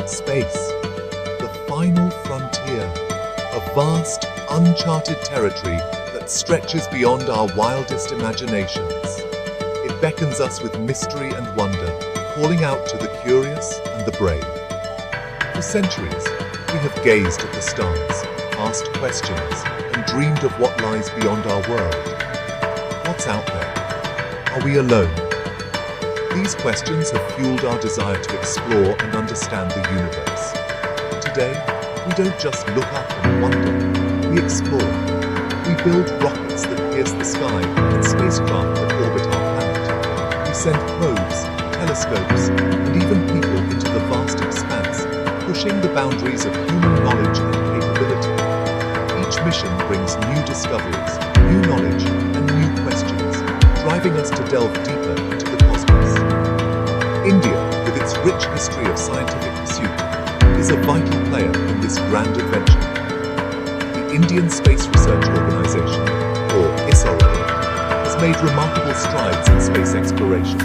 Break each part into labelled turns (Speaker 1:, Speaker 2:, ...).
Speaker 1: Space, the final frontier, a vast, uncharted territory that stretches beyond our wildest imaginations. It beckons us with mystery and wonder, calling out to the curious and the brave. For centuries, we have gazed at the stars, asked questions, and dreamed of what lies beyond our world. What's out there? Are we alone? These questions have fueled our desire to explore and understand the universe. Today, we don't just look up and wonder, we explore. We build rockets that pierce the sky and spacecraft that orbit our planet. We send probes, telescopes, and even people into the vast expanse, pushing the boundaries of human knowledge and capability. Each mission brings new discoveries, new knowledge, and new questions, driving us to delve deeper into the cosmos. India, with its rich history of scientific pursuit, is a vital player in this grand adventure. The Indian Space Research Organization, or ISRO, has made remarkable strides in space exploration.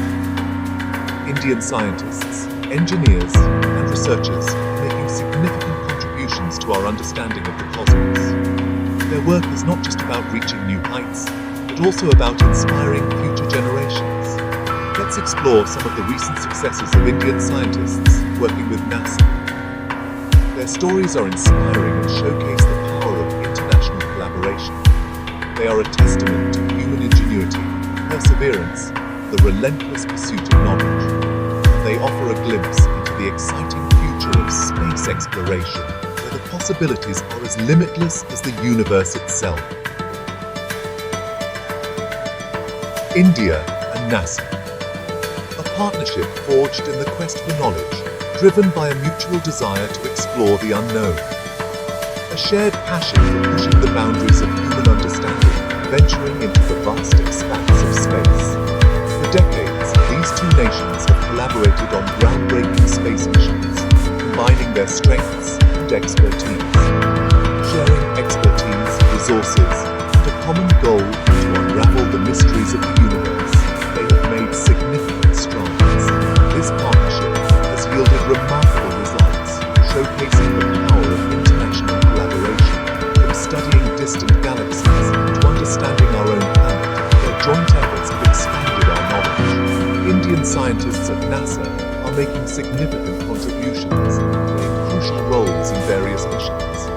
Speaker 1: Indian scientists, engineers, and researchers are making significant contributions to our understanding of the cosmos. Their work is not just about reaching new heights, but also about inspiring future generations. Let's explore some of the recent successes of Indian scientists working with NASA. Their stories are inspiring and showcase the power of international collaboration. They are a testament to human ingenuity, perseverance, the relentless pursuit of knowledge. They offer a glimpse into the exciting future of space exploration, where the possibilities are as limitless as the universe itself. India and NASA. A partnership forged in the quest for knowledge, driven by a mutual desire to explore the unknown. A shared passion for pushing the boundaries of human understanding, venturing into the vast expanse of space. For decades, these two nations have collaborated on groundbreaking space missions, combining their strengths and expertise. Sharing expertise, resources, and a common goal to unravel the mysteries of the universe, they have made significant strides. This partnership has yielded remarkable results, showcasing the power of international collaboration. From studying distant galaxies to understanding our own planet, their joint efforts have expanded our knowledge. Indian scientists at NASA are making significant contributions, playing crucial roles in various missions.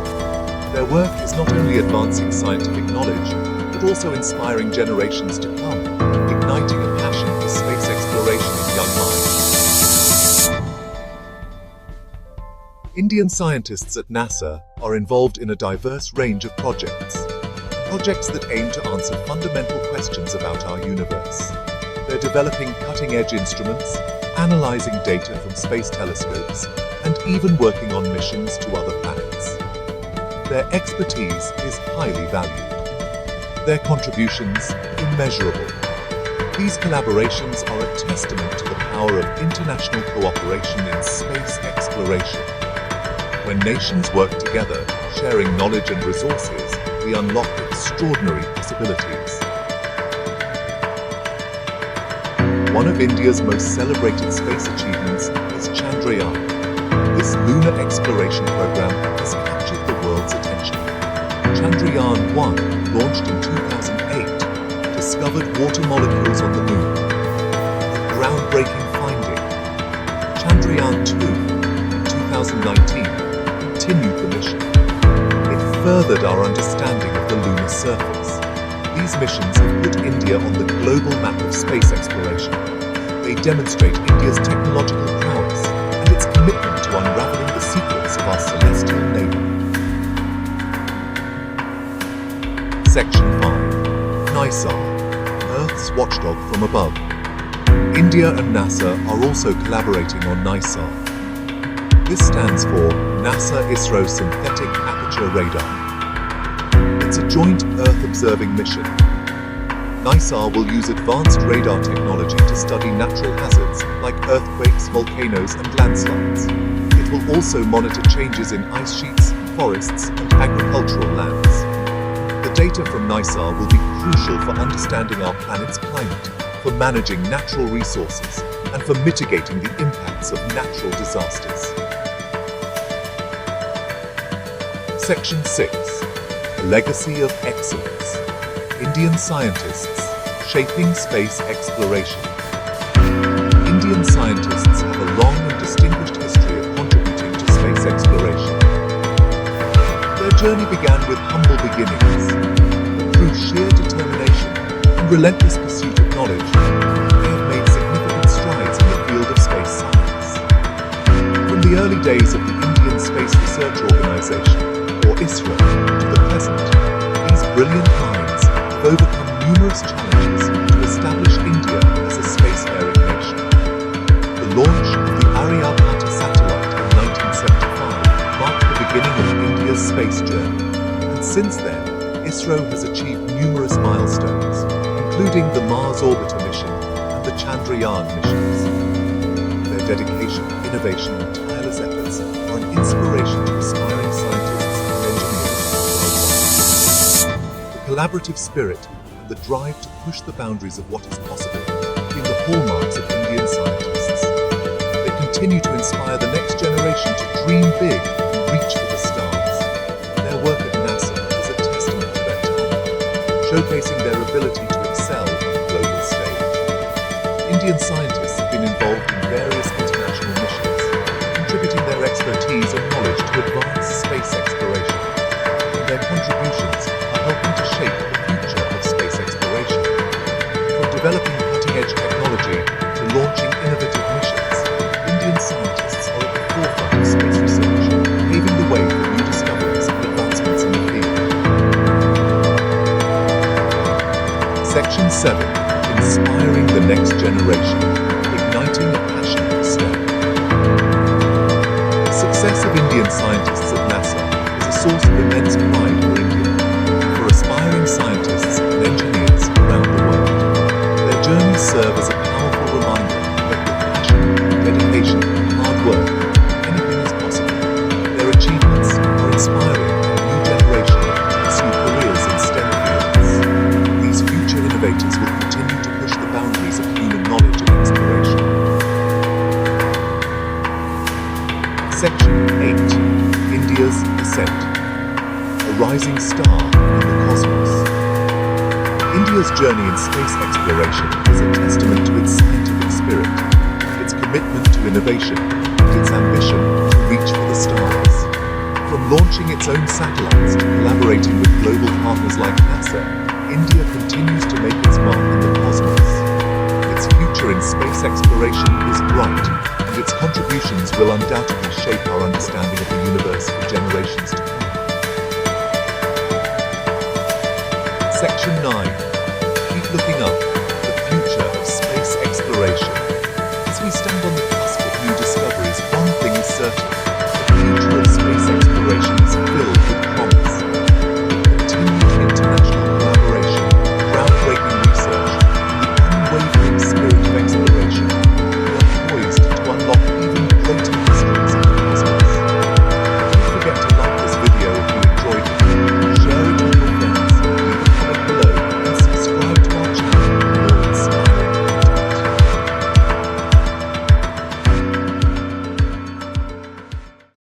Speaker 1: Their work is not only advancing scientific knowledge, but also inspiring generations to come, igniting a passion for space exploration in young minds. Indian scientists at NASA are involved in a diverse range of projects that aim to answer fundamental questions about our universe. They're developing cutting-edge instruments, analyzing data from space telescopes, and even working on missions to other planets. Their expertise is highly valued. Their contributions immeasurable. These collaborations are a testament to the power of international cooperation in space exploration. When nations work together, sharing knowledge and resources, we unlock extraordinary possibilities. One of India's most celebrated space achievements is Chandrayaan. This lunar exploration program has captured the world's attention. Chandrayaan-1, launched in 2008, discovered water molecules on the moon. A groundbreaking finding. Chandrayaan-2, in 2019, continued the mission. It furthered our understanding of the lunar surface. These missions have put India on the global map of space exploration. They demonstrate India's technological prowess and its commitment to unraveling the secrets of our celestial neighbor. Section 5. ISRO, Earth's watchdog from above. India and NASA are also collaborating on ISRO. This stands for NASA ISRO Synthetic Aperture Radar. It's a joint Earth-observing mission. ISRO will use advanced radar technology to study natural hazards like earthquakes, volcanoes, and landslides. It will also monitor changes in ice sheets, forests, and agricultural lands. The data from ISRO will be crucial for understanding our planet's climate, for managing natural resources, and for mitigating the impacts of natural disasters. Section 6. A Legacy of Excellence. Indian Scientists Shaping Space Exploration. Indian scientists have a long and distinguished history of contributing to space exploration. Their journey began with humble beginnings, but through sheer determination and relentless pursuit of knowledge, they have made significant strides in the field of space science. From the early days of the Indian Space Research Organization, or ISRO, to the present, these brilliant minds have overcome numerous challenges to establish India as a spacefaring nation. The launch of the Aryabhata satellite in 1975 marked the beginning of India's space journey, and since then, ISRO has achieved numerous milestones, including the Mars Orbiter mission and the Chandrayaan missions. Their dedication, innovation, and tireless efforts are an inspiration to aspiring scientists and engineers worldwide. The collaborative spirit and the drive to push the boundaries of what is possible have been the hallmarks of Indian scientists. They continue to inspire the next generation to dream big and reach for the stars. Their work at NASA is a testament to their talent, showcasing their ability to excel on the global stage. Indian scientists have been involved in various international missions, contributing their expertise and knowledge to advance space exploration. And their contributions are helping to shape the future of space exploration. From developing cutting-edge technology to launching innovative missions, Indian scientists are at the forefront of space research, paving the way for new discoveries and advancements in the field. Section 7. Inspiring the next generation. Igniting a passion for STEM. The success of Indian scientists at NASA is a source of immense pride for India and for aspiring scientists and engineers around the world. Their journeys serve as a powerful reminder that with passion, dedication, and hard work, anything is possible. Their achievements are inspiring a new generation to pursue careers in STEM fields. These future innovators will continue to push the boundaries of human knowledge and exploration. Section 8. India's Ascent. A rising star in the cosmos. India's journey in space exploration is a testament to its scientific spirit, its commitment to innovation, and its ambition to reach for the stars. From launching its own satellites to collaborating with global partners like NASA, India continues to make its mark in the cosmos. Its future in space exploration is bright, and its contributions will undoubtedly shape our understanding of the universe for generations to come. Section 9. Keep looking up.